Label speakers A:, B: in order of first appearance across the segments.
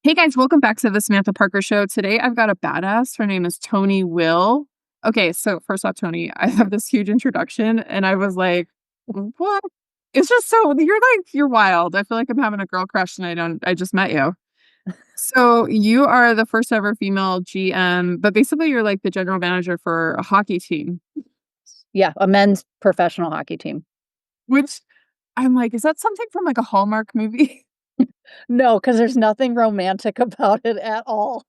A: Hey guys, welcome back to the Samantha Parker Show. Today I've got a badass. Her name is Toni Will. Okay, so first off, Toni, I have this huge introduction and I was like, what? It's just so you're wild. I feel like I'm having a girl crush and I just met you. So you are the first ever female GM, but basically you're like the general manager for a hockey team,
B: Yeah, a men's professional hockey team.
A: which I'm like, is that something from like a Hallmark movie?
B: No, because there's nothing romantic about it at all.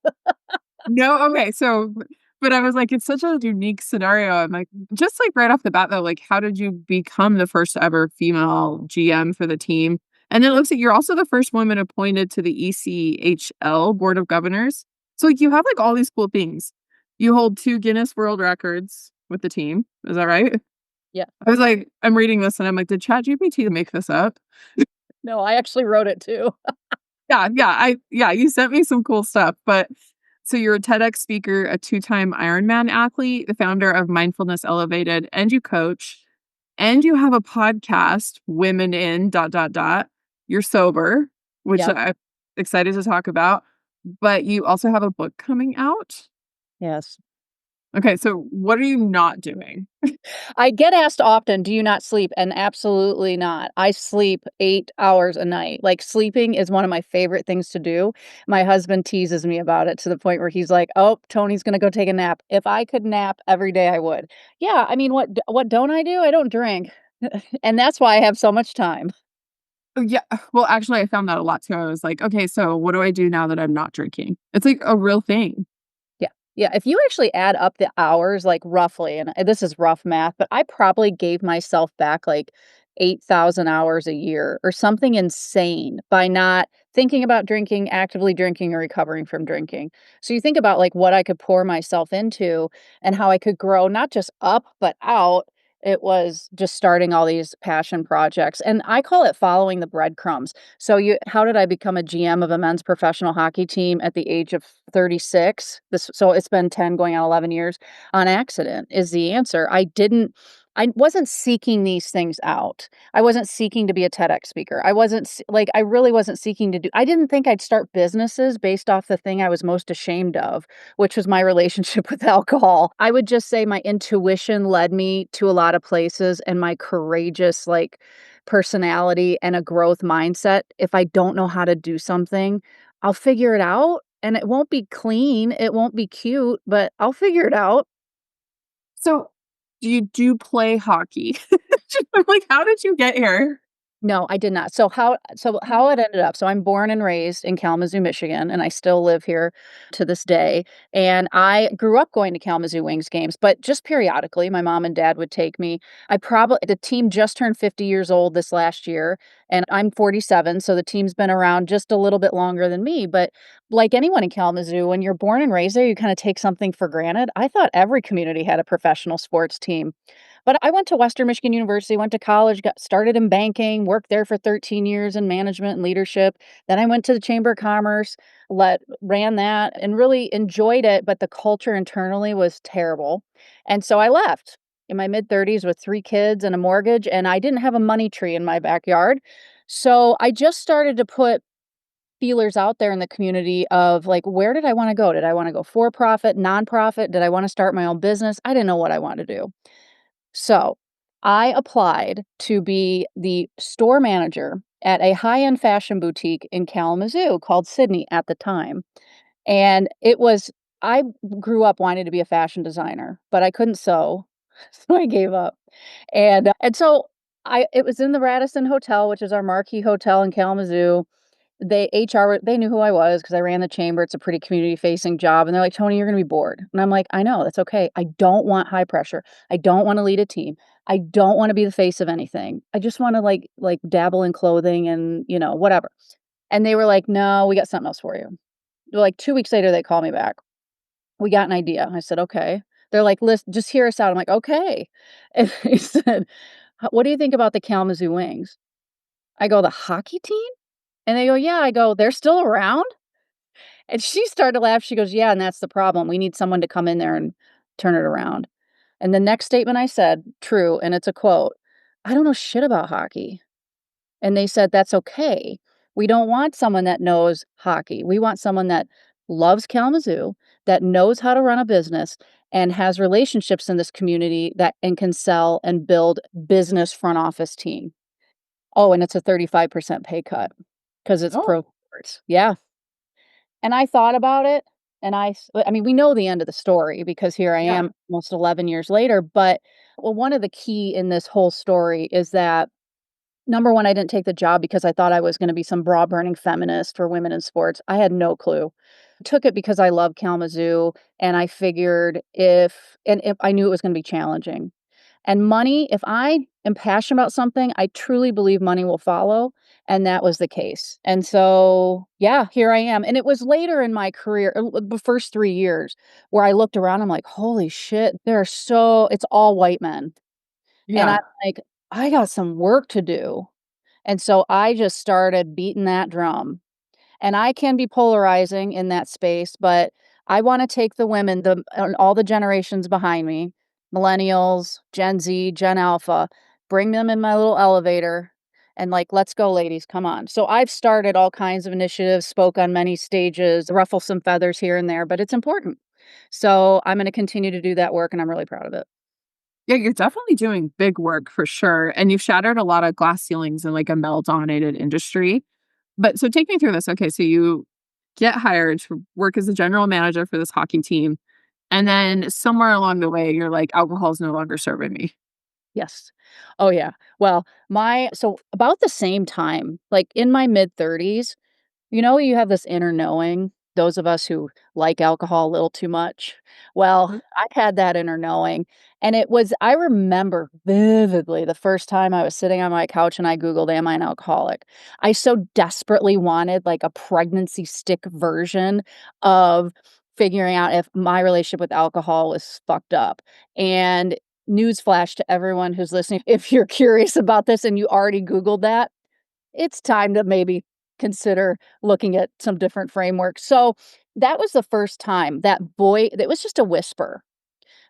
A: No, okay, so but I was like, it's such a unique scenario. I'm like, just like right off the bat though, like how did you become the first ever female GM for the team? And then it looks like you're also the first woman appointed to the ECHL Board of Governors. So like you have like all these cool things. You hold 2 Guinness World Records with the team. Is that right?
B: Yeah.
A: I was like, I'm reading this and I'm like, did ChatGPT make this up?
B: No, I actually wrote it too.
A: Yeah, you sent me some cool stuff, but so you're a TEDx speaker, a 2-time Ironman athlete, the founder of Mindfulness Elevated, and you coach, and you have a podcast, Women in dot dot dot. You're sober, which
B: Yep.
A: I'm excited to talk about, but you also have a book coming out.
B: Yes.
A: Okay, so what are you not doing?
B: I get asked often, "Do you not sleep?" And absolutely not. I sleep 8 hours a night. Like, sleeping is one of my favorite things to do. My husband teases me about it to the point where he's like, "Oh, Tony's gonna go take a nap." If I could nap every day, I would. Yeah, I mean, what don't I do? I don't drink. And that's why I have so much time.
A: Oh, yeah. Well, actually, I found that a lot too. I was like, okay, so what do I do now that I'm not drinking? It's like a real thing.
B: Yeah. Yeah, if you actually add up the hours, like, roughly, and this is rough math, but I probably gave myself back, like, 8,000 hours a year or something insane by not thinking about drinking, actively drinking, or recovering from drinking. So you think about, like, what I could pour myself into and how I could grow not just up, but out. It was just starting all these passion projects, and I call it following the breadcrumbs. So you how did I become a GM of a men's professional hockey team at the age of 36? So it's been 10 going on 11 years. On accident is the answer. I wasn't seeking these things out. I wasn't seeking to be a TEDx speaker. I really wasn't seeking to do I didn't think I'd start businesses based off the thing I was most ashamed of, which was my relationship with alcohol. I would just say my intuition led me to a lot of places and my courageous, personality and a growth mindset. If I don't know how to do something, I'll figure it out, and it won't be clean, it won't be cute, but I'll figure it out.
A: So, do you play hockey? I'm like, how did you get here?
B: No, I did not. So how it ended up, so I'm born and raised in Kalamazoo, Michigan, and I still live here to this day, and I grew up going to Kalamazoo Wings games, but just periodically, my mom and dad would take me. The team just turned 50 years old this last year, and I'm 47, so the team's been around just a little bit longer than me, but like anyone in Kalamazoo, when you're born and raised there, you kinda take something for granted. I thought every community had a professional sports team. But I went to Western Michigan University, went to college, got started in banking, worked there for 13 years in management and leadership. Then I went to the Chamber of Commerce, ran that and really enjoyed it, but the culture internally was terrible. And so I left in my mid 30s with 3 kids and a mortgage, and I didn't have a money tree in my backyard. So I just started to put feelers out there in the community of like, where did I want to go? Did I want to go for profit, nonprofit? Did I want to start my own business? I didn't know what I wanted to do. So, I applied to be the store manager at a high-end fashion boutique in Kalamazoo called Sydney at the time, and I grew up wanting to be a fashion designer, but I couldn't sew, so I gave up, and so I it was in the Radisson Hotel, which is our marquee hotel in Kalamazoo. They knew who I was because I ran the chamber. It's a pretty community facing job. And they're like, "Tony, you're gonna be bored." And I'm like, "I know, that's okay. I don't want high pressure. I don't want to lead a team. I don't want to be the face of anything. I just want to dabble in clothing and, whatever." And they were like, "No, we got something else for you." Like 2 weeks later, they call me back. "We got an idea." I said, "Okay." They're like, "Listen, just hear us out." I'm like, "Okay." And they said, What do you think about the Kalamazoo Wings?" I go, "The hockey team?" And they go, "Yeah." I go, "They're still around?" And she started to laugh. She goes, "Yeah, and that's the problem. We need someone to come in there and turn it around." And the next statement I said, true, and it's a quote, "I don't know shit about hockey." And they said, "That's okay. We don't want someone that knows hockey. We want someone that loves Kalamazoo, that knows how to run a business, and has relationships in this community that and can sell and build business front office team. Oh, and it's a 35% pay cut because it's
A: Oh,
B: pro sports. Yeah, and I thought about it, and I mean, we know the end of the story because here I
A: yeah.
B: am almost 11 years later, but, well, one of the key in this whole story is that, number 1, I didn't take the job because I thought I was gonna be some bra-burning feminist for women in sports. I had no clue. Took it because I love Kalamazoo, and I figured if I knew it was gonna be challenging. And money, if I am passionate about something, I truly believe money will follow, and that was the case. And so, yeah, here I am. And it was later in my career, the first 3 years, where I looked around, I'm like, "Holy shit, it's all white men." And I'm
A: Yeah.
B: like, "I got some work to do." And so I just started beating that drum. And I can be polarizing in that space, but I wanna take the women, all the generations behind me, millennials, Gen Z, Gen Alpha, bring them in my little elevator and, like, "Let's go, ladies, come on." So I've started all kinds of initiatives, spoke on many stages, ruffle some feathers here and there, but it's important. So I'm gonna continue to do that work, and I'm really proud of it.
A: Yeah, you're definitely doing big work for sure, and you've shattered a lot of glass ceilings in, like, a male-dominated industry. But so take me through this. Okay, so you get hired to work as a general manager for this hockey team, and then somewhere along the way, you're like, "Alcohol is no longer serving me."
B: Yes. Oh, yeah. Well, about the same time, like, in my mid-30s, you know, you have this inner knowing, those of us who like alcohol a little too much. Well,
A: Mhm.
B: I had that inner knowing, and I remember vividly the first time I was sitting on my couch and I Googled, "Am I an alcoholic?" I so desperately wanted, like, a pregnancy stick version of figuring out if my relationship with alcohol was fucked up, and newsflash to everyone who's listening, if you're curious about this and you already Googled that, it's time to maybe consider looking at some different frameworks. So, that was the first time it was just a whisper,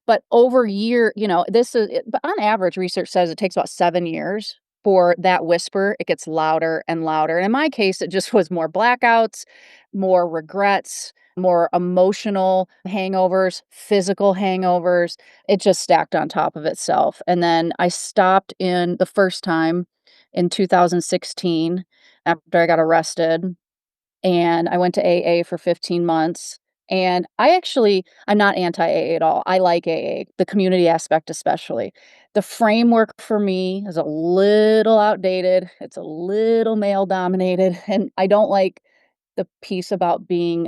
B: but over but on average, research says it takes about 7 years for that whisper, it gets louder and louder. And in my case, it just was more blackouts, more regrets, more emotional hangovers, physical hangovers. It just stacked on top of itself. And then I stopped in the first time in 2016 after I got arrested, and I went to AA for 15 months, and I'm not anti-AA at all. I like AA, the community aspect especially. The framework for me is a little outdated, it's a little male-dominated, and I don't like the piece about being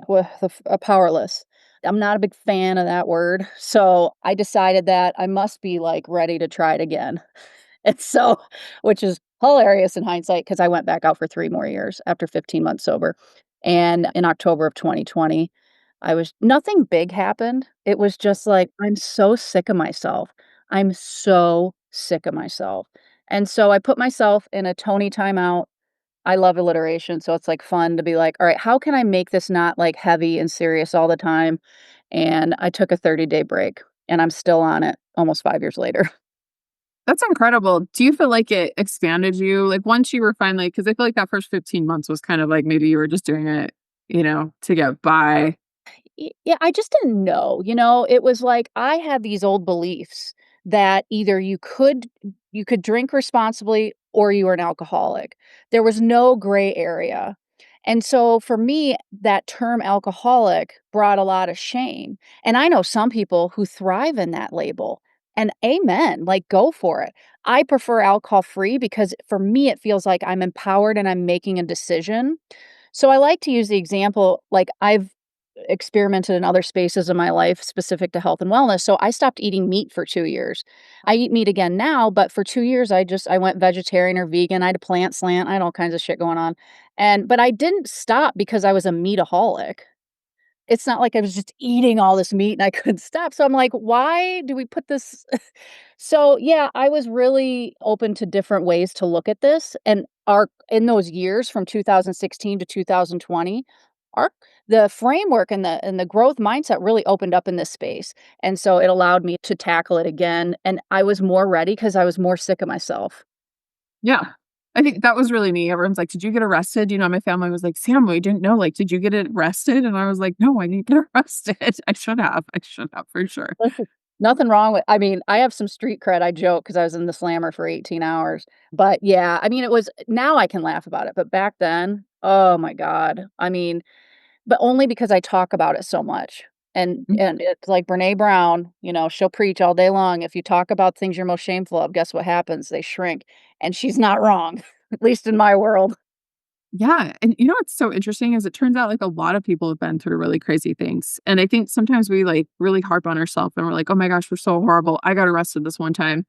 B: powerless. I'm not a big fan of that word, so I decided that I must be, like, ready to try it again. And so which is hilarious in hindsight because I went back out for 3 more years after 15 months sober. And in October of 2020, I was nothing big happened. It was just like, I'm so sick of myself. I'm so sick of myself. And so I put myself in a Tony timeout. I love alliteration, so it's, like, fun to be like, "All right, how can I make this not, like, heavy and serious all the time?" And I took a 30-day break, and I'm still on it almost 5 years later.
A: That's incredible. Do you feel like it expanded you? Like, once you were finally, because I feel like that first 15 months was kind of like maybe you were just doing it, to get by.
B: Yeah, I just didn't know, it was like I had these old beliefs that either you could drink responsibly or you were an alcoholic. There was no gray area. And so for me, that term alcoholic brought a lot of shame. And I know some people who thrive in that label. And amen, like go for it. I prefer alcohol free because for me it feels like I'm empowered and I'm making a decision. So I like to use the example, like I've experimented in other spaces of my life specific to health and wellness. So I stopped eating meat for 2 years. I eat meat again now, but for 2 years I went vegetarian or vegan. I had a plant slant. I had all kinds of shit going on. But I didn't stop because I was a meataholic. It's not like I was just eating all this meat and I couldn't stop. So I'm like, why do we put this? So yeah, I was really open to different ways to look at this. And our in those years from 2016 to 2020, our the framework and the growth mindset really opened up in this space. And so it allowed me to tackle it again. And I was more ready because I was more sick of myself.
A: Yeah. I think that was really me. Everyone's like, "Did you get arrested?" You know, my family was like, "Sam, we didn't know, like, did you get arrested?" And I was like, "No, I didn't get arrested." I should have for sure.
B: Listen, nothing wrong with I mean, I have some street cred, I joke because I was in the slammer for 18 hours. But, yeah, I mean, it was now I can laugh about it, but back then, oh my god. I mean, but only because I talk about it so much. And it's like Brené Brown, she'll preach all day long, "If you talk about things you're most shameful of, guess what happens? They shrink." And she's not wrong, at least in my world.
A: Yeah, and you know what's so interesting is it turns out, like, a lot of people have been through really crazy things, and I think sometimes we, like, really harp on ourselves and we're like, "Oh my gosh, we're so horrible. I got arrested this one time,"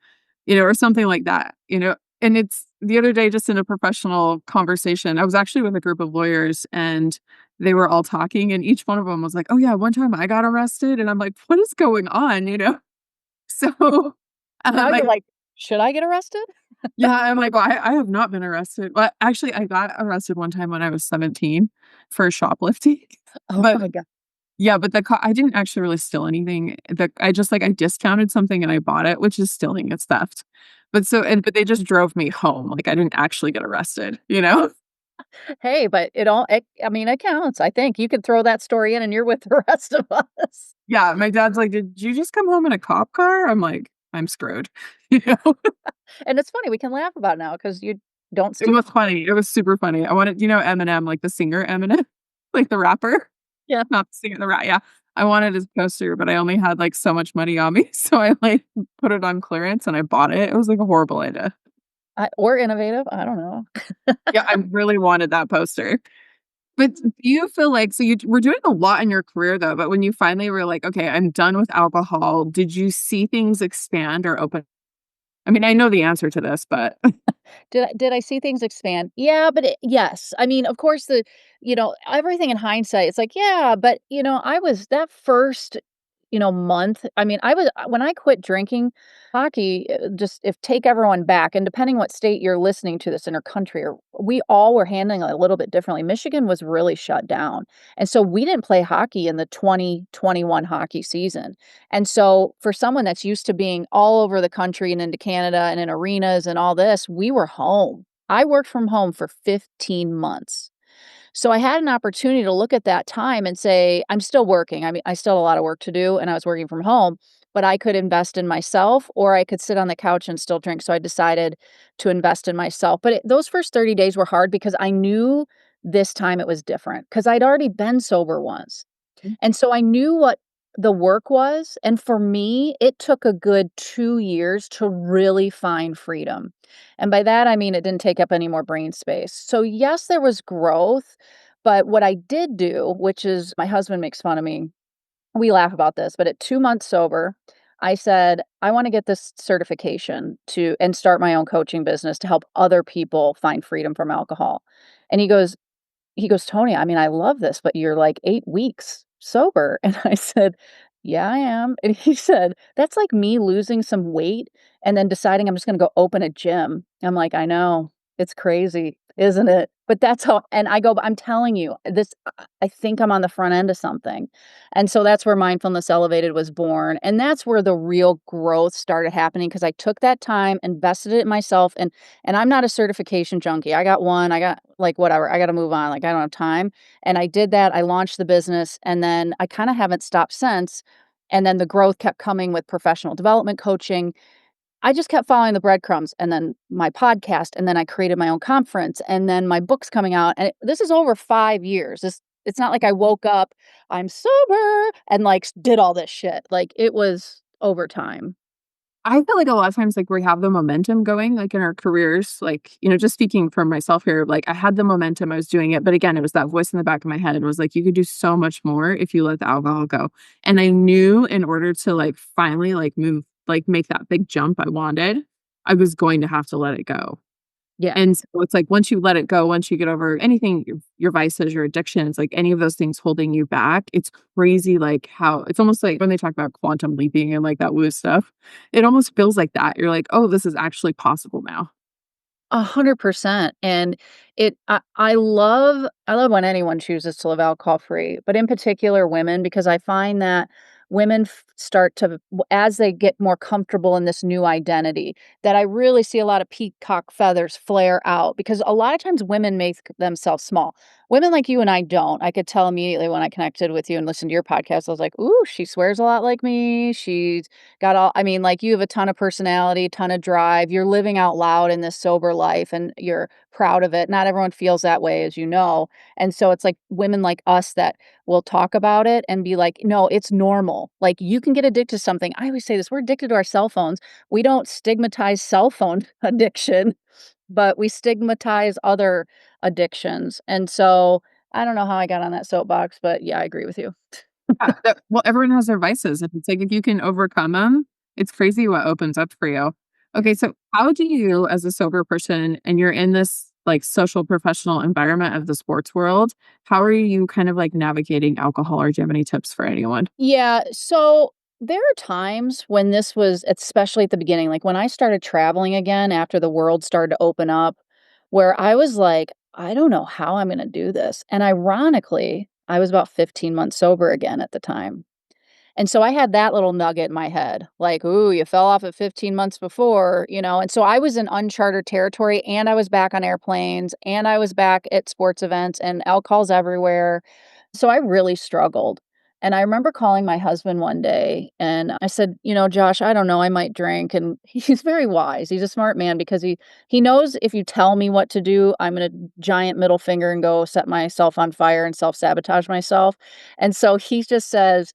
A: or something like that, And it's the other day, just in a professional conversation, I was actually with a group of lawyers, and they were all talking, and each one of them was like, "Oh yeah, one time I got arrested," and I'm like, "What is going on?" So,
B: Now you're
A: like
B: like, "Should I get arrested?"
A: yeah, I'm like, "Well, I have not been arrested." Well, actually, I got arrested one time when I was 17 for shoplifting,
B: Oh
A: but
B: my god.
A: yeah, but I didn't actually really steal anything. I just, like, I discounted something and I bought it, which is stealing, it's theft. But they just drove me home, like, I didn't actually get arrested?
B: Hey, but I mean, it counts, I think. You could throw that story in and you're with the rest of us.
A: Yeah, my dad's like, "Did you just come home in a cop car?" I'm like, "I'm screwed." You know?
B: And it's funny, we can laugh about now because you don't
A: It
B: steal.
A: was funny, it was super funny. I wanted Eminem, like, the singer Eminem? Like, the rapper?
B: Yeah.
A: Not the singer, the yeah. I wanted his poster, but I only had, like, so much money on me, so I, like, put it on clearance and I bought it. It was, like, a horrible idea.
B: Or innovative, I don't know.
A: Yeah, I really wanted that poster. But do you feel like so you were doing a lot in your career, though, but when you finally were like, "Okay, I'm done with alcohol," did you see things expand or open? I mean, I know the answer to this, but
B: Did I see things expand? Yeah, but yes. I mean, of course, everything in hindsight, it's like, yeah, but I was that first, month. I mean, when I quit drinking, hockey, just if take everyone back, and depending what state you're listening to this in or country, or we all were handling it a little bit differently. Michigan was really shut down, and so we didn't play hockey in the 2021 hockey season. And so for someone that's used to being all over the country and into Canada and in arenas and all this, we were home. I worked from home for 15 months. So I had an opportunity to look at that time and say, I'm still working. I mean, I still have a lot of work to do and I was working from home, but I could invest in myself or I could sit on the couch and still drink. So I decided to invest in myself. But those first 30 days were hard because I knew this time it was different because I'd already been sober once. And so I knew what the work was, and for me, it took a good 2 years to really find freedom. And by that, I mean it didn't take up any more brain space. So, yes, there was growth, but what I did do, which is my husband makes fun of me, we laugh about this, but at 2 months sober, I said, "I wanna get this certification to and start my own coaching business to help other people find freedom from alcohol." And he goes, "Tony, I mean, I love this, but you're like 8 weeks sober." And I said, "Yeah, I am." And he said, "That's like me losing some weight and then deciding I'm just gonna go open a gym." I'm like, "I know. It's crazy, isn't it?" But that's how and I go, "But I'm telling you, I think I'm on the front end of something." And so that's where Mindfulness Elevated was born, and that's where the real growth started happening because I took that time, invested it in myself, and I'm not a certification junkie. I got one, I got like, whatever, I gotta move on, like, I don't have time, and I did that, I launched the business, and then I kinda haven't stopped since, and then the growth kept coming with professional development coaching. I just kept following the breadcrumbs, and then my podcast, and then I created my own conference, and then my book's coming out, and this is over 5 years. It's not like I woke up, "I'm sober," and, like, did all this shit, like, it was over time.
A: I feel like a lot of times, like, we have the momentum going, like, in our careers, like, just speaking for myself here, like, I had the momentum, I was doing it, but again, it was that voice in the back of my head. It was like, you could do so much more if you let the alcohol go. And I knew in order to, like, finally, like, move like, make that big jump I wanted, I was going to have to let it go.
B: Yeah.
A: And so it's like once you let it go, once you get over anything, your vices, your addictions, like any of those things holding you back, it's crazy like how it's almost like when they talk about quantum leaping and like that woo stuff, it almost feels like that. You're like, "Oh, this is actually possible now."
B: 100%, and I love when anyone chooses to live alcohol free, but in particular women, because I find that women start to, as they get more comfortable in this new identity, that I really see a lot of peacock feathers flare out because a lot of times women make themselves small. Women like you and I don't. I could tell immediately when I connected with you and listened to your podcast. I was like, "Ooh, she swears a lot like me. She's got all." I mean, like you have a ton of personality, ton of drive. You're living out loud in this sober life, and you're proud of it. Not everyone feels that way, as you know, and so it's like women like us that will talk about it and be like, "No, it's normal." Like, you can get addicted to something. I always say this, we're addicted to our cell phones. We don't stigmatize cell phone addiction, but we stigmatize other addictions. And so, I don't know how I got on that soapbox, but yeah, I agree with you.
A: Yeah, well, everyone has their vices, and it's like, if you can overcome them, it's crazy what opens up for you. Okay, so how do you, as a sober person, and you're in this, like, social professional environment of the sports world, how are you kind of, like, navigating alcohol, or do you have any tips for anyone?
B: Yeah, so there are times when this was, especially at the beginning, like when I started traveling again after the world started to open up, where I was like, I don't know how I'm going to do this. And ironically, I was about 15 months sober again at the time. And so I had that little nugget in my head, like, "Ooh, you fell off at 15 months before," you know? And so I was in uncharted territory, and I was back on airplanes, and I was back at sports events, and alcohol's everywhere. So I really struggled. And I remember calling my husband one day, and I said, "You know, Josh, I don't know, I might drink." And he's very wise. He's a smart man because he knows if you tell me what to do, I'm gonna giant middle finger and go set myself on fire and self-sabotage myself. And so he just says,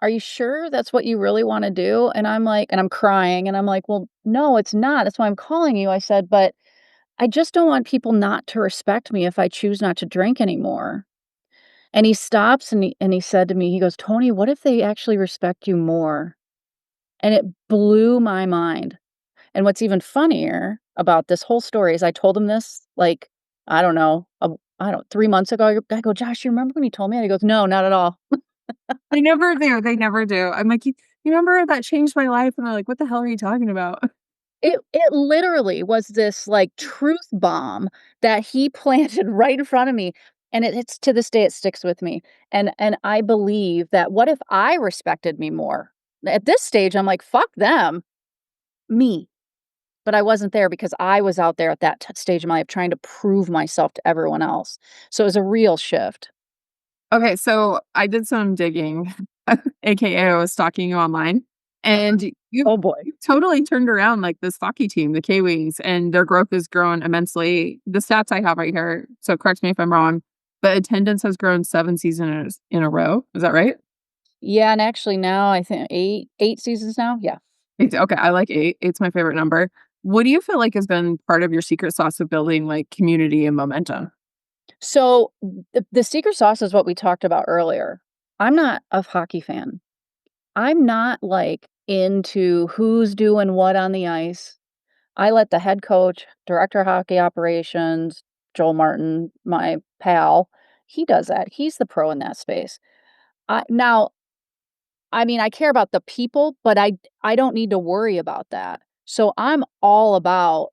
B: "Are you sure that's what you really wanna do?" And I'm like, and I'm crying, and I'm like, "Well, no, it's not. That's why I'm calling you." I said, "But I just don't want people not to respect me if I choose not to drink anymore." And he stops and he said to me, he goes, "Toni, what if they actually respect you more?" And it blew my mind. And what's even funnier about this whole story is I told him this, like, I don't know, I don't 3 months ago. I go, "Josh, you remember when you told me?" And he goes, "No, not at all."
A: They never do, they never do. I'm like, "You remember that changed my life?" And they're like, "What the hell are you talking about?"
B: It literally was this, like, truth bomb that he planted right in front of me, and it's to this day, it sticks with me, and I believe that what if I respected me more? At this stage, I'm like, "Fuck them, me." But I wasn't there because I was out there at that stage of my life trying to prove myself to everyone else. So it was a real shift.
A: Okay, so I did some digging, AKA I was stalking you online, and
B: Oh, boy.
A: you totally turned around, like, this hockey team, the K-Wings, and their growth has grown immensely. The stats I have right here, so correct me if I'm wrong, but attendance has grown 7 seasons in a row. Is that right?
B: Yeah, and actually now I think 8 seasons now? Yeah.
A: Okay, I like 8. 8's my favorite number. What do you feel like has been part of your secret sauce of building, like, community and momentum?
B: So, the secret sauce is what we talked about earlier. I'm not a hockey fan. I'm not, like, into who's doing what on the ice. I let the head coach, director of hockey operations, Joel Martin, my pal, he does that. He's the pro in that space. Now, I mean, I care about the people, but I don't need to worry about that. So I'm all about,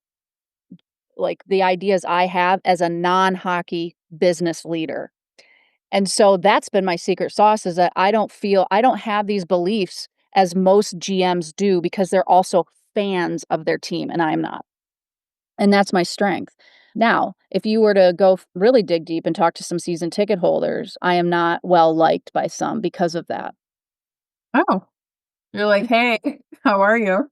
B: like, the ideas I have as a non-hockey business leader. And so that's been my secret sauce is that I don't have these beliefs as most GMs do because they're also fans of their team, and I am not. And that's my strength. Now, if you were to go really dig deep and talk to some season ticket holders, I am not well liked by some because of that.
A: Oh, you're like, "Hey, how are you?"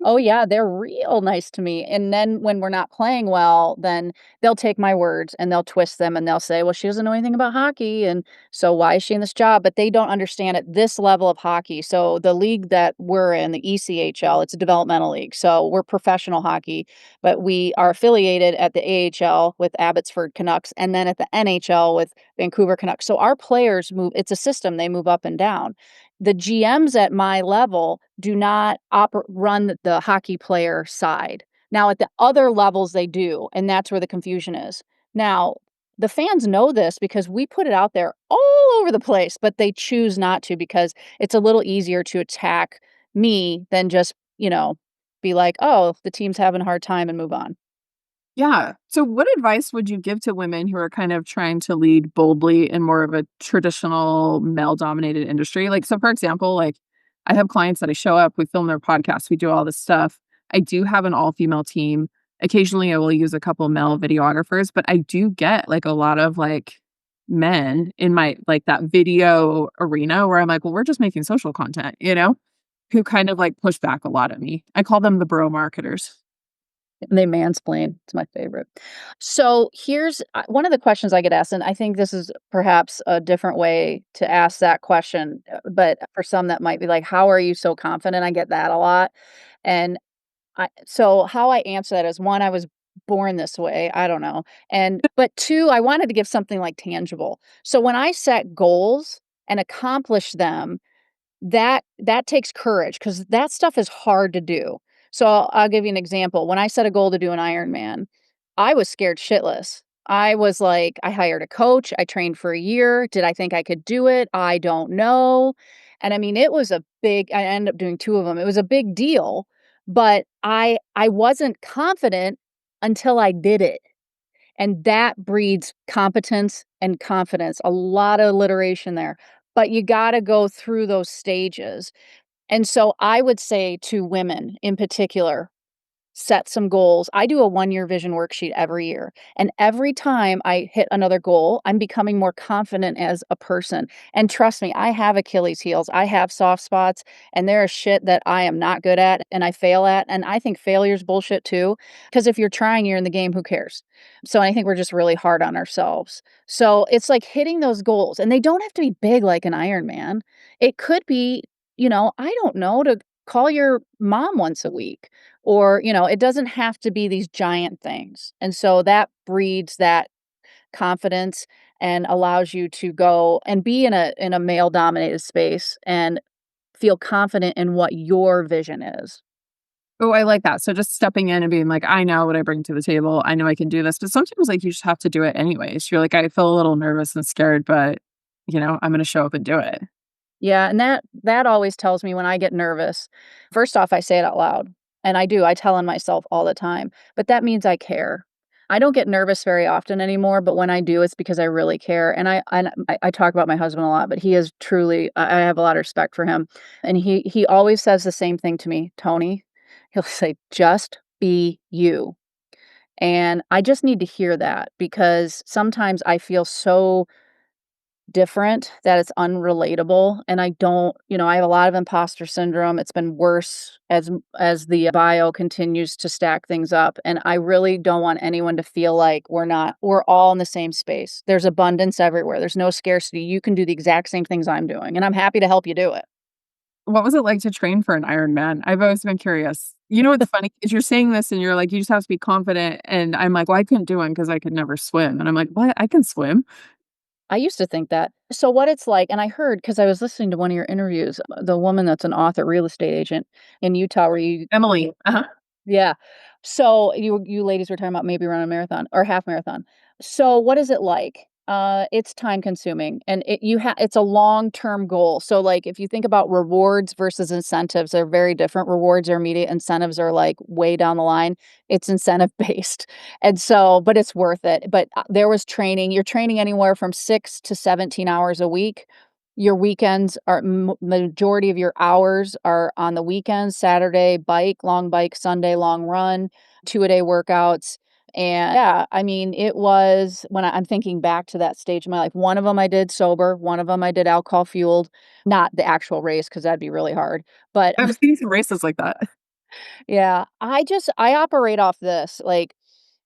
B: Oh, yeah, they're real nice to me, and then when we're not playing well, then they'll take my words and they'll twist them and they'll say, "Well, she doesn't know anything about hockey, and so why is she in this job?" But they don't understand at this level of hockey. So the league that we're in, the ECHL, it's a developmental league. So we're professional hockey, but we are affiliated at the AHL with Abbotsford Canucks and then at the NHL with Vancouver Canucks. So our players move, it's a system, they move up and down. The GMs at my level do not run the hockey player side. Now, at the other levels, they do, and that's where the confusion is. Now, the fans know this because we put it out there all over the place, but they choose not to because it's a little easier to attack me than just, be like, "Oh, the team's having a hard time," and move on.
A: Yeah. So what advice would you give to women who are kind of trying to lead boldly in more of a traditional male-dominated industry? Like, so for example, like I have clients that I show up, we film their podcasts, we do all this stuff. I do have an all-female team. Occasionally I will use a couple male videographers, but I do get like a lot of like men in my like that video arena where I'm like, well, we're just making social content, who kind of like push back a lot at me. I call them the bro marketers.
B: And they mansplain. It's my favorite. So here's one of the questions I get asked, and I think this is perhaps a different way to ask that question. But for some, that might be like, "How are you so confident?" I get that a lot, and so how I answer that is one, I was born this way. I don't know, and but two, I wanted to give something like tangible. So when I set goals and accomplish them, that takes courage because that stuff is hard to do. So I'll give you an example. When I set a goal to do an Ironman, I was scared shitless. I was like, I hired a coach. I trained for a year. Did I think I could do it? I don't know. And I mean, it was a big I ended up doing 2 of them. It was a big deal, but I wasn't confident until I did it. And that breeds competence and confidence. A lot of alliteration there. But you gotta go through those stages. And so I would say to women in particular, set some goals. I do a 1-year vision worksheet every year. And every time I hit another goal, I'm becoming more confident as a person. And trust me, I have Achilles heels. I have soft spots, and there is shit that I am not good at and I fail at. And I think failure's bullshit too. Because if you're trying, you're in the game, who cares? So I think we're just really hard on ourselves. So it's like hitting those goals. And they don't have to be big like an Ironman. It could be, I don't know, to call your mom once a week or, it doesn't have to be these giant things. And so that breeds that confidence and allows you to go and be in a male dominated space and feel confident in what your vision is.
A: Oh, I like that. So just stepping in and being like, I know what I bring to the table. I know I can do this. But sometimes like you just have to do it anyways. You're like, I feel a little nervous and scared, but I'm gonna show up and do it.
B: Yeah, and that always tells me when I get nervous. First off, I say it out loud, and I do. I tell on myself all the time, but that means I care. I don't get nervous very often anymore, but when I do, it's because I really care. And I talk about my husband a lot, but he is truly. I have a lot of respect for him, and he always says the same thing to me, Tony. He'll say, "Just be you," and I just need to hear that because sometimes I feel so different, that it's unrelatable, and I don't I have a lot of imposter syndrome. It's been worse as the bio continues to stack things up, and I really don't want anyone to feel like we're all in the same space. There's abundance everywhere. There's no scarcity. You can do the exact same things I'm doing, and I'm happy to help you do it.
A: What was it like to train for an Ironman? I've always been curious. You know what's funny is you're saying this and you're like, you just have to be confident. And I'm like, well, I couldn't do one because I could never swim. And I'm like, what? I can swim.
B: I used to think that. So what it's like and I heard because I was listening to one of your interviews, the woman that's an author, real estate agent in Utah where you
A: Emily. Uh-huh.
B: Yeah. So you ladies were talking about maybe run a marathon or half marathon. So what is it like? It's time consuming and it's a long-term goal. So like if you think about rewards versus incentives, they're very different. Rewards are immediate, incentives are like way down the line. It's incentive based. And so but it's worth it. But there was training. You're training anywhere from 6 to 17 hours a week. Your weekends are majority of your hours are on the weekends, Saturday long bike, Sunday long run, 2-a-day workouts. And yeah, I mean, it was when I'm thinking back to that stage of my life. One of them I did sober, one of them I did alcohol fueled, not the actual race because that'd be really hard. But
A: I've seen some races like that.
B: yeah, I operate off this. Like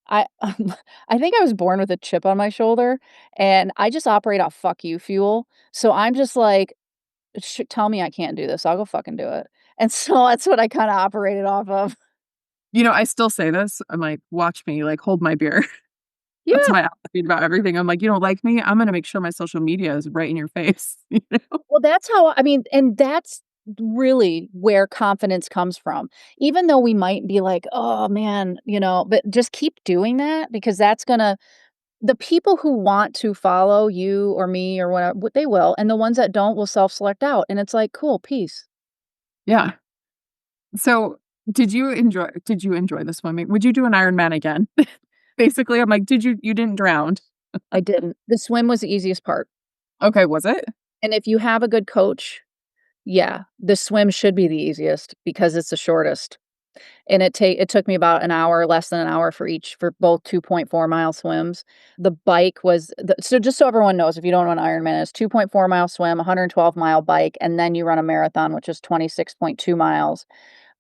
B: I I think I was born with a chip on my shoulder and I just operate off fuck you fuel. So I'm just like tell me I can't do this, I'll go fucking do it. And so that's what I kinda operated off of.
A: I still say this. I'm like, watch me, like, hold my beer. That's
B: Yeah,
A: my attitude about everything. I'm like, you don't like me? I'm gonna make sure my social media is right in your face.
B: well, that's how I mean, and that's really where confidence comes from. Even though we might be like, "Oh, man," but just keep doing that because that's gonna the people who want to follow you or me or whatever, they will, and the ones that don't will self-select out, and it's like, "Cool, peace."
A: Yeah. So, did you enjoy the swimming? Would you do an Ironman again? Basically, I'm like, you didn't drown.
B: I didn't. The swim was the easiest part,
A: Okay, was it?
B: and if you have a good coach, yeah, the swim should be the easiest because it's the shortest, and it took me about an hour, less than an hour for both 2.4-mile swims. The bike was the so just so everyone knows, if you don't know what an Ironman is, 2.4-mile swim, 112-mile bike, and then you run a marathon, which is 26.2 miles.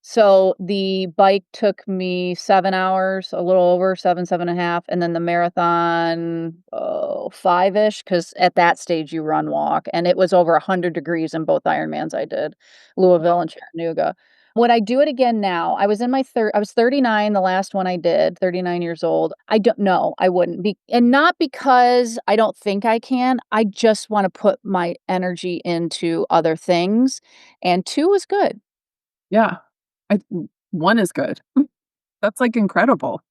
B: So, the bike took me 7 hours, a little over 7, 7.5, and then the marathon, 5-ish, because at that stage you run walk, and it was over 100 degrees in both Ironmans I did, Louisville and Chattanooga. Would I do it again now? I was 39 the last one I did, 39 years old. I don't know, I wouldn't be, and not because I don't think I can, I just wanna put my energy into other things, and 2 was good.
A: Yeah. I 1 is good. That's, like, incredible.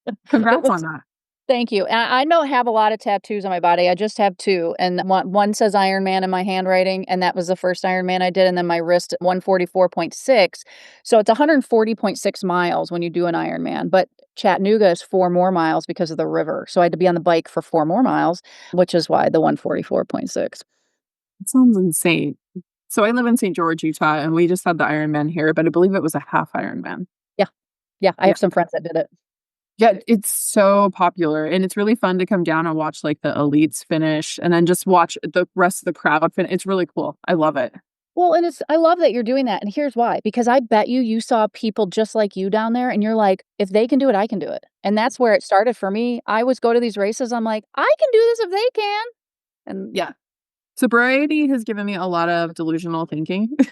B: It
A: Congrats on
B: was
A: that.
B: Thank you. I don't have a lot of tattoos on my body, I just have 2, and one says Ironman in my handwriting, and that was the first Ironman I did, and then my wrist 144.6, so it's 140.6 miles when you do an Ironman, but Chattanooga is 4 more miles because of the river, so I had to be on the bike for 4 more miles, which is why the 144.6.
A: It sounds insane. So I live in St. George, Utah, and we just had the Ironman here, but I believe it was a half Ironman.
B: Yeah. Yeah, I
A: Yeah.
B: have some friends that did it.
A: Yeah, it's so popular, and it's really fun to come down and watch, like, the elites finish, and then just watch the rest of the crowd it's really cool. I love it.
B: Well, and I love that you're doing that, and here's why, because I bet you saw people just like you down there, and you're like, "If they can do it, I can do it." And that's where it started for me. I always go to these races, I'm like, "I can do this if they can." And
A: Yeah. Sobriety has given me a lot of delusional thinking.
B: it's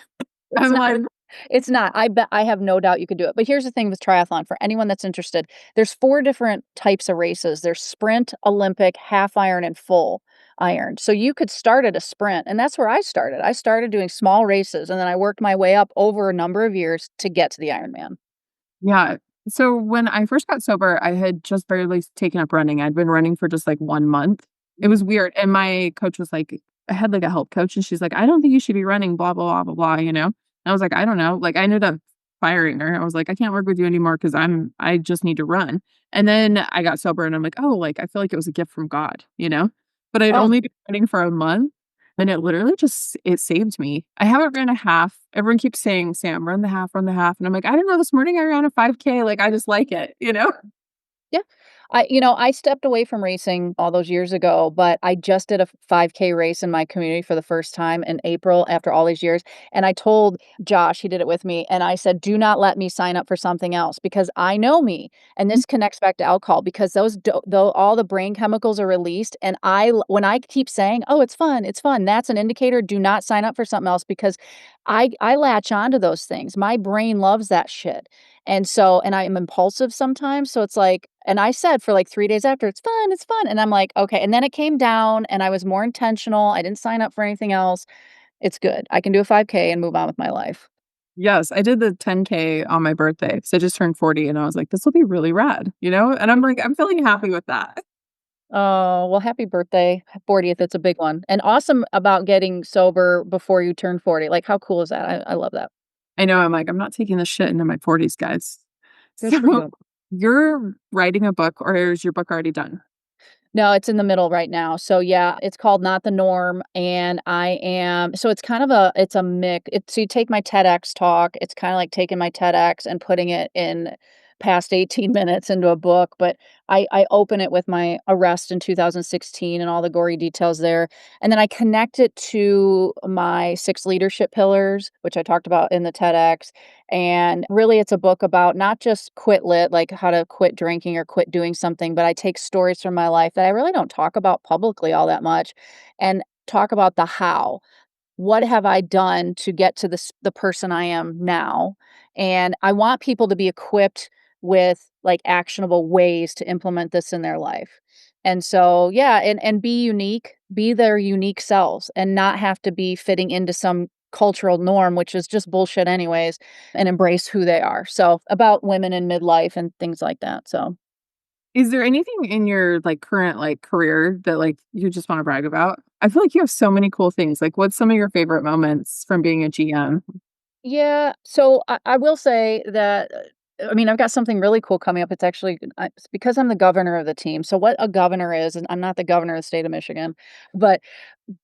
A: I'm
B: not
A: like
B: it's not. I have no doubt you could do it. But here's the thing with triathlon, for anyone that's interested, there's 4 different types of races. There's sprint, Olympic, half iron, and full iron. So you could start at a sprint, and that's where I started. I started doing small races, and then I worked my way up over a number of years to get to the Ironman.
A: yeah. So when I first got sober, I had just barely taken up running. I'd been running for just, like, 1 month. It was weird, and my coach was like I had, like, a health coach, and she's like, "I don't think you should be running, blah, blah, blah, blah, blah," you know? And I was like, "I don't know." Like, I ended up firing her. I was like, "I can't work with you anymore because I just need to run." And then I got sober, and I'm like, "Oh, like, I feel like it was a gift from God," you know? But I'd
B: Oh,
A: only been running for a month, and it literally just it saved me. I haven't ran a half. Everyone keeps saying, "Sam, run the half," and I'm like, "I don't know, this morning I ran a 5K, like, I just like it," you know?
B: yeah. I stepped away from racing all those years ago, but I just did a 5K race in my community for the first time in April after all these years, and I told Josh, he did it with me, and I said, "Do not let me sign up for something else because I know me." And this connects back to alcohol because those though all the brain chemicals are released, and when I keep saying, "Oh, it's fun," that's an indicator, do not sign up for something else because I latch onto those things. My brain loves that shit. And I am impulsive sometimes, so it's like, and I said for like 3 days after, it's fun," and I'm like, "Okay," and then it came down and I was more intentional, I didn't sign up for anything else. It's good. I can do a 5K and move on with my life.
A: Yes, I did the 10K on my birthday, so I just turned 40, and I was like, "This will be really rad," you know? And I'm like, I'm feeling happy with that.
B: Oh, well, happy birthday, 40th, it's a big one, and awesome about getting sober before you turn 40, like, how cool is that? I love that.
A: I know, I'm like, "I'm not taking this shit into my 40s, guys."
B: Good for
A: So,
B: you.
A: you're writing a book, or is your book already done?
B: No, it's in the middle right now. So yeah, it's called Not the Norm, and I am so it's a mix. So you take my TEDx talk, it's kind of like taking my TEDx and putting it in past 18 minutes into a book, but I open it with my arrest in 2016 and all the gory details there. And then I connect it to my 6 leadership pillars, which I talked about in the TEDx. And really, it's a book about not just quit lit, like how to quit drinking or quit doing something, but I take stories from my life that I really don't talk about publicly all that much and talk about the how. What have I done to get to the person I am now? And I want people to be equipped with like actionable ways to implement this in their life. And so, yeah, and be unique, be their unique selves and not have to be fitting into some cultural norm, which is just bullshit anyways, and embrace who they are. So, about women in midlife and things like that. So,
A: Is there anything in your, like, current, like, career that, like, you just wanna brag about? I feel like you have so many cool things, like, what's some of your favorite moments from being a GM?
B: yeah, so I will say that I mean, I've got something really cool coming up. It's actually it's because I'm the governor of the team. So what a governor is, and I'm not the governor of the state of Michigan, but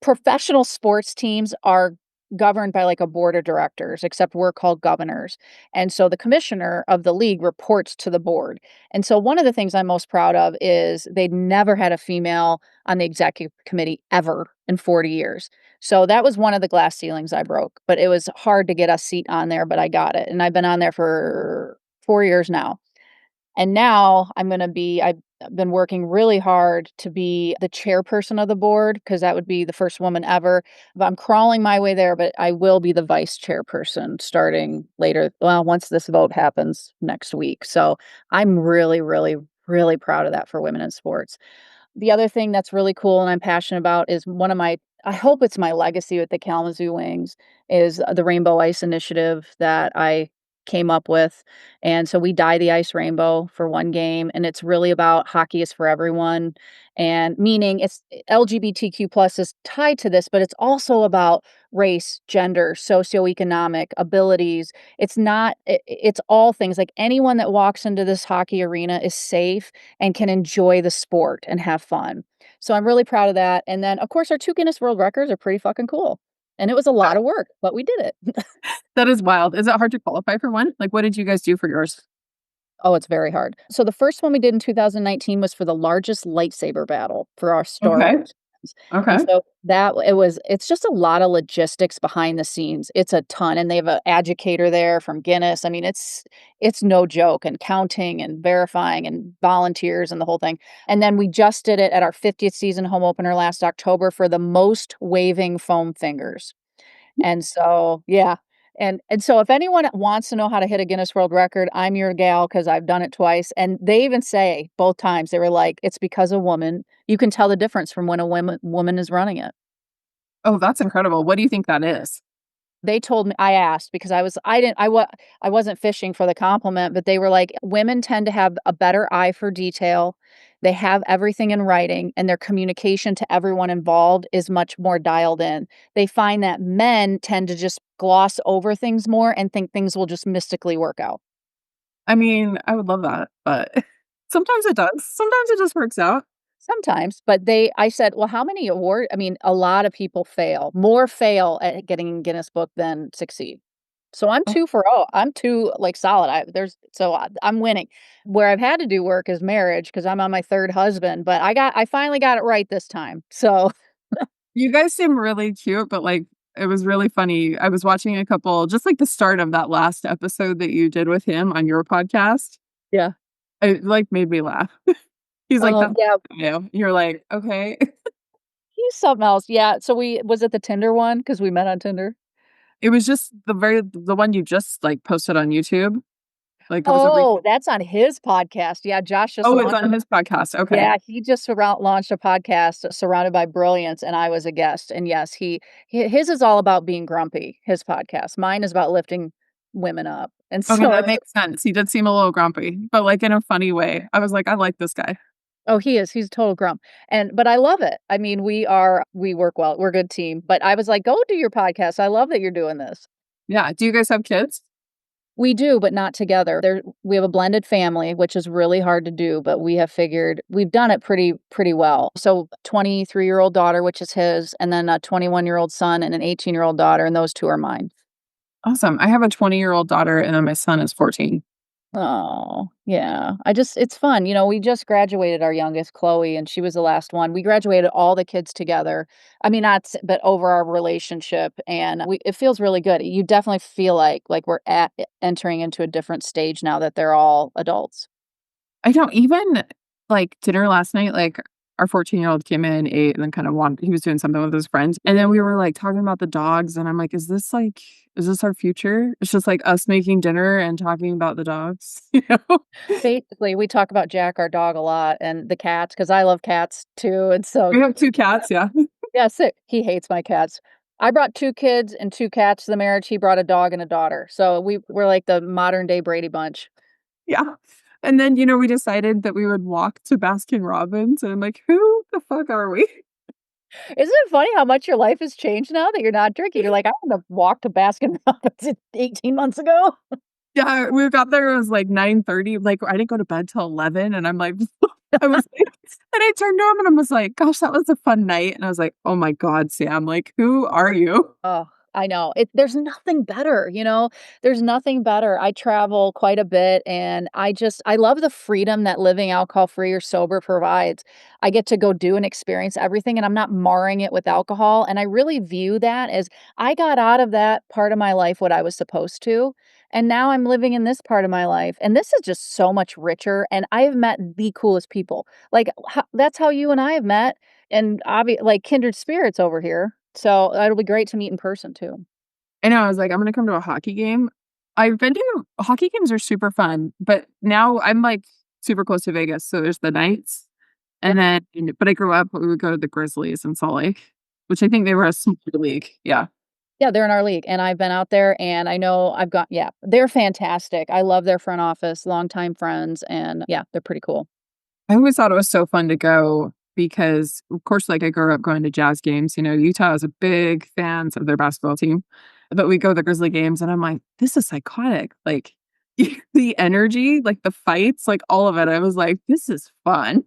B: professional sports teams are governed by like a board of directors, except we're called governors. And so the commissioner of the league reports to the board. And so one of the things I'm most proud of is they'd never had a female on the executive committee ever in 40 years. So that was one of the glass ceilings I broke, but it was hard to get a seat on there, but I got it. And I've been on there for 4 years now. And now I've been working really hard to be the chairperson of the board because that would be the first woman ever. But I'm crawling my way there, but I will be the vice chairperson starting later. Well, once this vote happens next week. So I'm really, really, really proud of that for women in sports. The other thing that's really cool and I'm passionate about is I hope it's my legacy with the Kalamazoo Wings is the Rainbow Ice Initiative that I came up with. And so we dye the ice rainbow for one game, and it's really about hockey is for everyone. And meaning it's LGBTQ plus is tied to this, but it's also about race, gender, socioeconomic abilities. It's all things like anyone that walks into this hockey arena is safe and can enjoy the sport and have fun. So I'm really proud of that. And then, of course, our 2 Guinness World Records are pretty fucking cool. And it was a lot of work, but we did it.
A: That is wild. Is it hard to qualify for one? Like, what did you guys do for yours?
B: Oh, it's very hard. So the first one we did in 2019 was for the largest lightsaber battle for our Star
A: Okay.
B: Wars fans. And
A: Okay.
B: so it's just a lot of logistics behind the scenes. It's a ton, and they have an educator there from Guinness. I mean, it's no joke, and counting and verifying and volunteers and the whole thing. And then we just did it at our 50th season home opener last October for the most waving foam fingers. And so, yeah. And so if anyone wants to know how to hit a Guinness World Record, I'm your gal because 'cause I've done it twice, and they even say both times, they were like, "It's because a woman you can tell the difference from when a woman is running it."
A: Oh, that's incredible. What do you think that is?
B: They told me I asked because I wasn't fishing for the compliment, but they were like, "Women tend to have a better eye for detail. They have everything in writing, and their communication to everyone involved is much more dialed in. They find that men tend to just gloss over things more and think things will just mystically work out."
A: I mean, I would love that, but sometimes it does. Sometimes it just works out.
B: Sometimes, but I said, "Well, how many award" I mean, a lot of people fail. More fail at getting in Guinness Book than succeed. So I'm
A: Oh,
B: 2 for oh, I'm 2, like, solid. I'm winning. Where I've had to do work is marriage because 'cause I'm on my 3rd husband, but I finally got it right this time. So,
A: you guys seem really cute, but, like, it was really funny. I was watching a couple just, like, the start of that last episode that you did with him on your podcast.
B: yeah.
A: It, like, made me laugh. He's like,
B: Oh,
A: "That's
B: yeah,
A: you." You're like, "Okay."
B: he's something else. Yeah, so we was it the Tinder one? Because we met on Tinder?
A: It was just the one you just, like, posted on YouTube. Like, it was a
B: Oh, that's on his podcast. Yeah, Josh just
A: oh, it's
B: launched
A: on his podcast, okay.
B: Yeah, he just launched a podcast, Surrounded by Brilliance, and I was a guest, and yes, his is all about being grumpy, his podcast. Mine is about lifting women up, and
A: Okay,
B: so
A: that
B: it's
A: makes sense. He did seem a little grumpy, but, like, in a funny way. I was like, "I like this guy."
B: oh, he's a total grump, but I love it. I mean, we work well, we're a good team, but I was like, "Go do your podcast, I love that you're doing this."
A: Yeah, do you guys have kids?
B: We do, but not together. We have a blended family, which is really hard to do, but we've done it pretty well. So 23-year-old daughter, which is his, and then a 21-year-old son and an 18-year-old daughter, and those 2 are mine.
A: Awesome. I have a 20-year-old daughter, and then my son is 14.
B: Oh, yeah. It's fun. We just graduated our youngest, Chloe, and she was the last one. We graduated all the kids together. I mean, not, but over our relationship, and it feels really good. You definitely feel like we're entering into a different stage now that they're all adults.
A: I don't even like, dinner last night, like, our 14-year-old came in, ate, and then kinda wanted he was doing something with his friends, and then we were, like, talking about the dogs, and I'm like, is this our future? It's just, like, us making dinner and talking about the dogs, you know?
B: Basically, we talk about Jack, our dog, a lot, and the cats because I love cats too, and so
A: We have 2 cats, yeah.
B: yeah, sick. He hates my cats. I brought 2 kids and 2 cats to the marriage. He brought a dog and a daughter. So we're like the modern day Brady Bunch.
A: Yeah. And then, we decided that we would walk to Baskin Robbins, and I'm like, "Who the fuck are we?"
B: Isn't it funny how much your life has changed now that you're not drinking? You're like, "I wouldn't have walked to Baskin Robbins 18 months ago."
A: Yeah, we got there, it was like 9:30, like, I didn't go to bed till 11, and I'm like I was like and I turned to him and I was like, "Gosh, that was a fun night," and I was like, "Oh my god, Sam, like, who are you?"
B: Oh, I know. There's nothing better, you know? There's nothing better. I travel quite a bit and I love the freedom that living alcohol-free or sober provides. I get to go do and experience everything and I'm not marring it with alcohol. And I really view that as I got out of that part of my life what I was supposed to. And now I'm living in this part of my life. And this is just so much richer. And I have met the coolest people. Like that's how you and I have met and like kindred spirits over here. So, it'll be great to meet in person too.
A: I know, I was like, "I'm gonna come to a hockey game." I've been to hockey games are super fun, but now I'm, like, super close to Vegas, so there's the Knights,
B: Yeah.
A: and then but I grew up we would go to the Grizzlies in Salt Lake, which I think they were a smaller league, yeah.
B: Yeah, they're in our league, and I've been out there, and I know I've got yeah, they're fantastic. I love their front office, longtime friends, and yeah, they're pretty cool.
A: I always thought it was so fun to go because, of course, like, I grew up going to Jazz games, Utah is a big fans of their basketball team, but we go to the Grizzly games, and I'm like, "This is psychotic." Like, the energy, like, the fights, like, all of it, I was like, "This is fun."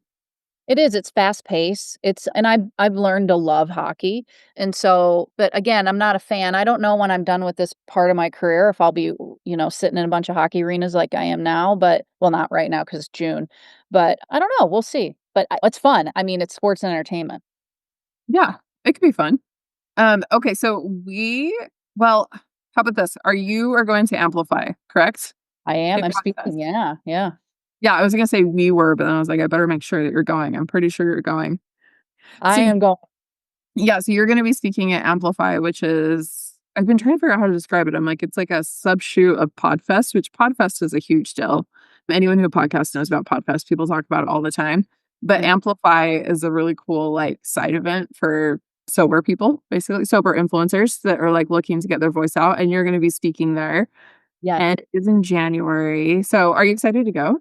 B: It is, it's fast pace. It's and I've learned to love hockey, and so but again, I'm not a fan. I don't know when I'm done with this part of my career if I'll be, sitting in a bunch of hockey arenas like I am now, but well, not right now because it's June, but I don't know, we'll see. But it's fun. I mean, it's sports and entertainment.
A: Yeah, it could be fun. Okay, so well, how about this? You are going to Amplify, correct?
B: I am.
A: In
B: I'm
A: podcast.
B: speaking. Yeah, yeah.
A: Yeah, I was gonna say we were, but then I was like, I better make sure that you're going. I'm pretty sure you're going.
B: I
A: So
B: am going.
A: yeah, so you're gonna be speaking at Amplify, which is I've been trying to figure out how to describe it. I'm like, it's like a subshoot of Podfest, which Podfest is a huge deal. Anyone who podcasts knows about Podfest. People talk about it all the time. But
B: Mhm.
A: Amplify is a really cool like side event for sober people, basically sober influencers that are like looking to get their voice out. And you're gonna be speaking there.
B: Yes.
A: And it's in January. So are you excited to go?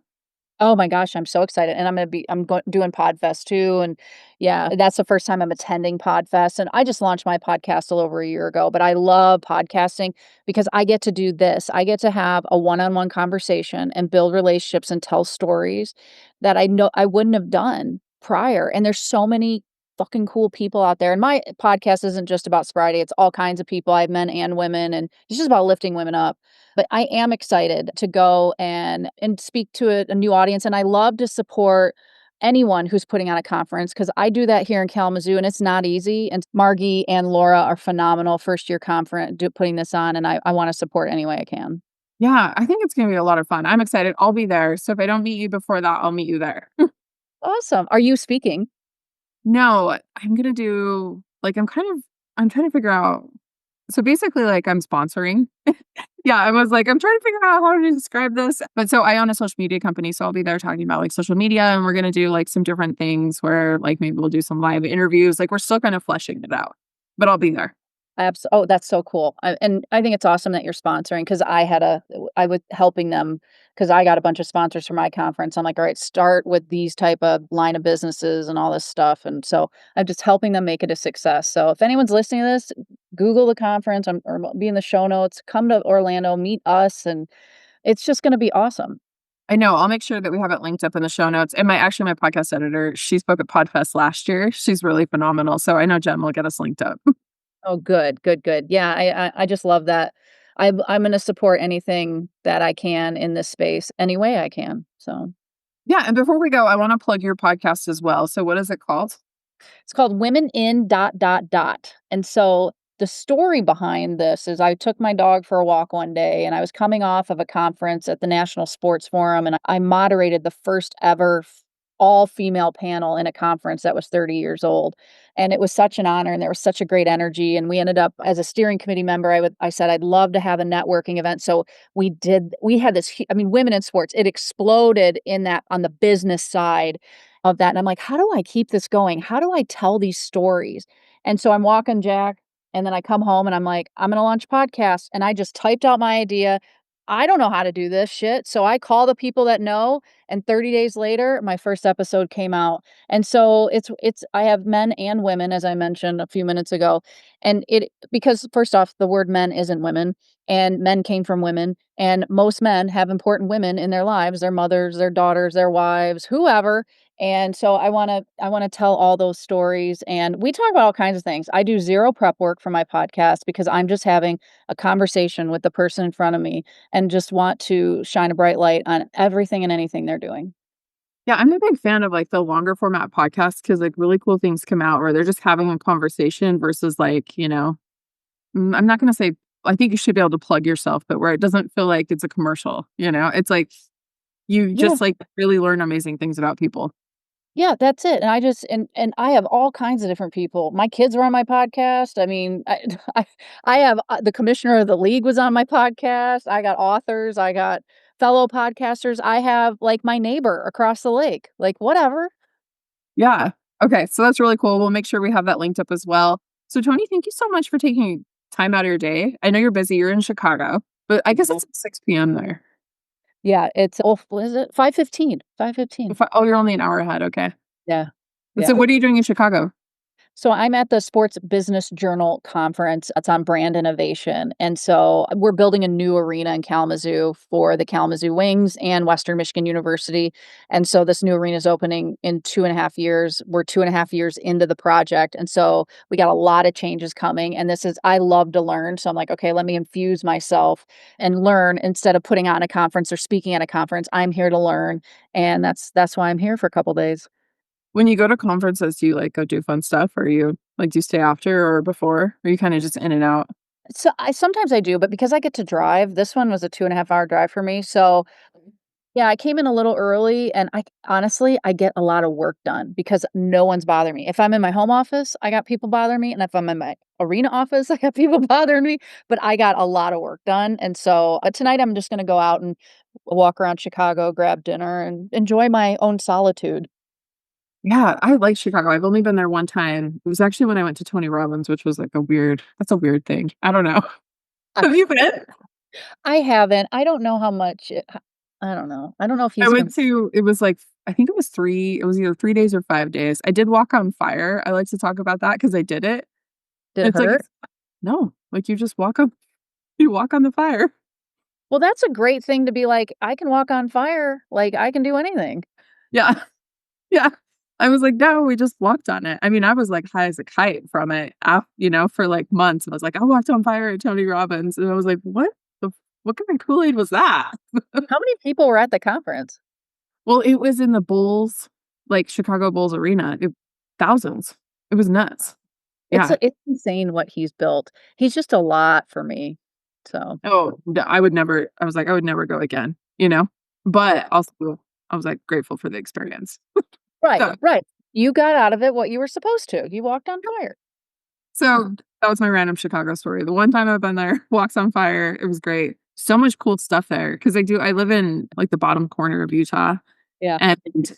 B: Oh my gosh, I'm so excited, and I'm doing Podfest too, and yeah, that's the first time I'm attending Podfest, and I just launched my podcast a little over a year ago, but I love podcasting because I get to do this. I get to have a one-on-one conversation and build relationships and tell stories that I know I wouldn't have done prior, and there's so many fucking cool people out there, and my podcast isn't just about sobriety, it's all kinds of people. I have men and women, and it's just about lifting women up. But I am excited to go and speak to a new audience, and I love to support anyone who's putting on a conference because I do that here in Kalamazoo, and it's not easy, and Margie and Laura are phenomenal first-year conference putting this on, and I wanna support any way I can.
A: Yeah, I think it's gonna be a lot of fun. I'm excited. I'll be there. So if I don't meet you before that, I'll meet you there.
B: Awesome. Are you speaking?
A: No, I'm gonna do like I'm trying to figure out so basically like I'm sponsoring. Yeah, I was like, I'm trying to figure out how to describe this. But so I own a social media company, so I'll be there talking about like social media and we're gonna do like some different things where like maybe we'll do some live interviews. Like we're still kind of fleshing it out. But I'll be there.
B: Oh, that's so cool. And I think it's awesome that you're sponsoring because I was helping them because I got a bunch of sponsors for my conference. I'm like, all right, start with these type of line of businesses and all this stuff. And so I'm just helping them make it a success. So if anyone's listening to this, Google the conference or be in the show notes, come to Orlando, meet us, and it's just going to be awesome.
A: I know. I'll make sure that we have it linked up in the show notes. And my podcast editor, she spoke at Podfest last year. She's really phenomenal. So I know Jen will get us linked up.
B: Oh, good, good, good. Yeah, I just love that. I'm going to support anything that I can in this space any way I can. So.
A: Yeah. And before we go, I want to plug your podcast as well. So what is it called?
B: It's called Women in dot dot dot. And so the story behind this is I took my dog for a walk one day and I was coming off of a conference at the National Sports Forum and I moderated the first ever all female panel in a conference that was 30 years old. And it was such an honor and there was such a great energy. And we ended up as a steering committee member, I said I'd love to have a networking event. So we had this, I mean, women in sports, it exploded in that on the business side of that, and I'm like, "How do I keep this going? How do I tell these stories?" And so I'm walking Jack, and then I come home and I'm like, "I'm gonna launch a podcast," and I just typed out my idea, I don't know how to do this shit, so I call the people that know, and 30 days later, my first episode came out, and so it's I have men and women, as I mentioned a few minutes ago, and it because first off, the word men isn't women, and men came from women, and most men have important women in their lives, their mothers, their daughters, their wives, whoever, and so I wanna tell all those stories, and we talk about all kinds of things. I do 0 prep work for my podcast because I'm just having a conversation with the person in front of me and just want to shine a bright light on everything and anything they're doing.
A: Yeah, I'm a big fan of, like, the longer format podcasts because like, really cool things come out where they're just having a conversation versus, like, I'm not gonna say I think you should be able to plug yourself, but where it doesn't feel like it's a commercial, you know? It's like you
B: Yeah.
A: just, like, really learn amazing things about people.
B: Yeah, that's it, and I just and I have all kinds of different people. My kids are on my podcast. I mean, I I have, the commissioner of the league was on my podcast. I got authors, I got fellow podcasters. I have, like, my neighbor across the lake, like, whatever.
A: Yeah. Okay, so that's really cool. We'll make sure we have that linked up as well. So, Tony, thank you so much for taking time out of your day. I know you're busy. You're in Chicago, but I guess
B: Mhm.
A: it's 6 p.m. there.
B: Yeah, it's what is it? 5:15, 5:15.
A: Oh, you're only an hour ahead. Okay.
B: Yeah,
A: So,
B: yeah.
A: what are you doing in Chicago?
B: So I'm at the Sports Business Journal conference. It's on brand innovation. And so we're building a new arena in Kalamazoo for the Kalamazoo Wings and Western Michigan University. And so this new arena is opening in 2.5 years. We're 2.5 years into the project. And so we got a lot of changes coming. And I love to learn. So I'm like, okay, let me infuse myself and learn instead of putting on a conference or speaking at a conference. I'm here to learn. And that's why I'm here for a couple days.
A: When you go to conferences, do you like go do fun stuff, or you like do you stay after or before, or you kind of just in and out?
B: So I sometimes I do, but because I get to drive, this one was a 2.5 hour drive for me. So yeah, I came in a little early and honestly, I get a lot of work done because no one's bothering me. If I'm in my home office, I got people bothering me. And if I'm in my arena office, I got people bothering me. But I got a lot of work done. And so tonight I'm just going to go out and walk around Chicago, grab dinner, and enjoy my own solitude.
A: Yeah, I like Chicago. I've only been there one time. It was actually when I went to Tony Robbins, which was like that's a weird thing. I don't know.
B: I,
A: Have you been?
B: I haven't. I don't know how much. I don't know. I don't know if
A: I
B: he's
A: went
B: been.
A: to it was like I think it was either 3 days or 5 days. I did walk on fire. I like to talk about that because I did it.
B: Did it
A: It's like
B: hurt?
A: it's no, like you walk on the fire.
B: Well, that's a great thing to be like, "I can walk on fire, like, I can do anything."
A: Yeah. Yeah. I was like, "No, we just walked on it." I mean, I was like high as a kite from it, for like months. I was like, "I walked on fire at Tony Robbins." And I was like, what kind of Kool-Aid was that?"
B: How many people were at the conference?
A: Well, it was in the Bulls, like Chicago Bulls arena. Thousands. It was nuts. Yeah.
B: It's insane what he's built. He's just a lot for me, so
A: Oh, I was like, I would never go again, you know? But also, I was, like, grateful for the experience.
B: right,
A: So
B: right. You got out of it what you were supposed to. You walked on fire.
A: so that was my random Chicago story. The one time I've been there, walks on fire, it was great. So much cool stuff there because I live in, like, the bottom corner of Utah,
B: Yeah.
A: and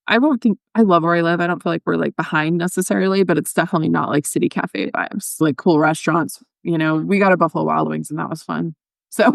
A: I don't think I love where I live. I don't feel like we're, like, behind necessarily, but it's definitely not like city cafe vibes, like cool restaurants, we got a Buffalo Wild Wings, and that was fun. So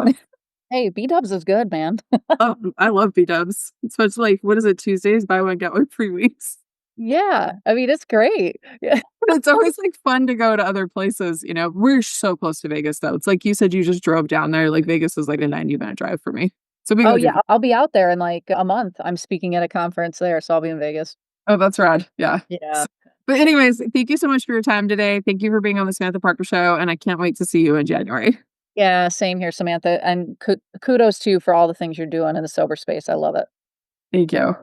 B: Hey, B-dubs is good, man.
A: Oh, I love B-dubs, especially, like, what is it, Tuesdays, buy one, get one free weeks.
B: Yeah, I mean, it's great. Yeah.
A: But it's always, like, fun to go to other places. We're so close to Vegas, though. It's like you said you just drove down there, like, Vegas is, like, a 90-minute drive for me. So we
B: Oh,
A: go do
B: yeah, I'll be out there in, like, a month. I'm speaking at a conference there, so I'll be in Vegas.
A: Oh, that's rad, yeah.
B: Yeah.
A: S But anyways, thank you so much for your time today. Thank you for being on the Samantha Parker Show, and I can't wait to see you in January.
B: Yeah, same here, Samantha, and kudos to you for all the things you're doing in the sober space. I love it.
A: Thank you.